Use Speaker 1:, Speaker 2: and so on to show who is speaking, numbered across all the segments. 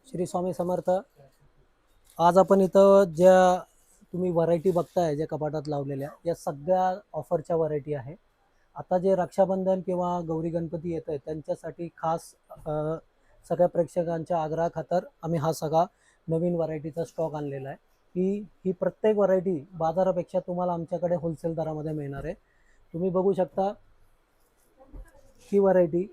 Speaker 1: श्री स्वामी समर्थ। आज आपण इथं ज्या तुम्ही व्हरायटी बघताय ज्या कपाटात लावलेल्या या सगळ्या ऑफरच्या व्हरायटी आहे। आता जे रक्षाबंधन किंवा गौरी गणपती येत आहेत त्यांच्यासाठी खास सगळ्या प्रेक्षकांच्या आग्रहाखातर आम्ही हा सगळा नवीन व्हरायटीचा स्टॉक आणलेला आहे। ही प्रत्येक व्हरायटी बाजारापेक्षा तुम्हाला आमच्याकडे होलसेल दरामध्ये मिळणार आहे। तुम्ही बघू शकता ही व्हरायटी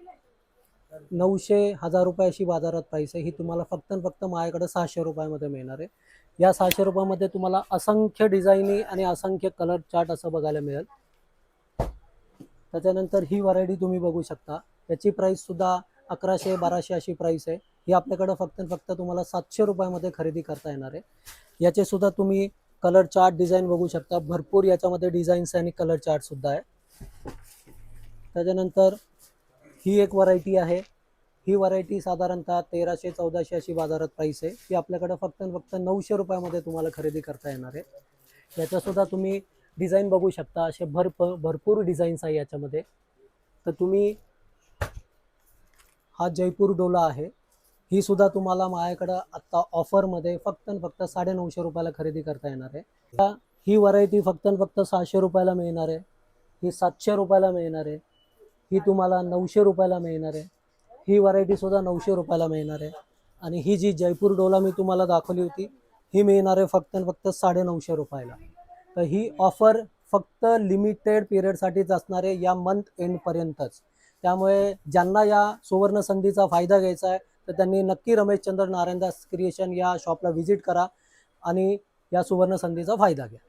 Speaker 1: 900-1000 रुपये अशी बाजारात प्राइस आहे। ही तुम्हाला फक्त माझ्याकडे 600 रुपयामध्ये मिळणार आहे। या 600 रुपयामध्ये तुम्हाला असंख्य डिझाईनी आणि असंख्य कलर चार्ट असं बघायला मिळेल। त्याच्यानंतर ही व्हरायटी तुम्ही बघू शकता, याची प्राइस सुद्धा 1100-1200 अशी प्राइस आहे। ही आपल्याकडे फक्त तुम्हाला 700 रुपयामध्ये खरेदी करता येणार आहे। याचे सुद्धा तुम्ही कलर चार्ट डिझाईन बघू शकता, भरपूर याच्यामध्ये डिझाईन्स आणि कलर चार्ट सुद्धा आहे। त्याच्यानंतर ही एक व्हरायटी आहे। ही व्हरायटी साधारणतः 1300-1400 अशी बाजारात प्राइस आहे। ही आपल्याकडे फक्त 900 रुपयामध्ये तुम्हाला खरेदी करता येणार आहे। याचा सुद्धा तुम्ही डिझाईन बघू शकता, असे भरपूर डिझाईन्स आहे याच्यामध्ये। तर तुम्ही हा जयपूर डोला आहे, ही सुद्धा तुम्हाला माझ्याकडे आता ऑफरमध्ये फक्त 950 रुपयाला खरेदी करता येणार आहे। ही व्हरायटी फक्त 600 रुपयाला मिळणार आहे। ही 700 रुपयाला मिळणार आहे। ही तुम्हाला 900 रुपयाला मिळणार आहे। ही व्हरायटी सुद्धा 900 रुपयाला मिळणार आहे। आणि ही जी जयपूर डोला मी तुम्हाला दाखवली होती ही मिळणार आहे फक्त 950 रुपयाला। तर ही ऑफर फक्त लिमिटेड पिरियडसाठीच असणार आहे, या मंथ एंडपर्यंतच। त्यामुळे ज्यांना या सुवर्ण संधीचा फायदा घ्यायचा आहे तर त्यांनी नक्की रमेशचंद्र नारायणदास क्रिएशन या शॉपला व्हिजिट करा आणि या सुवर्ण संधीचा फायदा घ्या।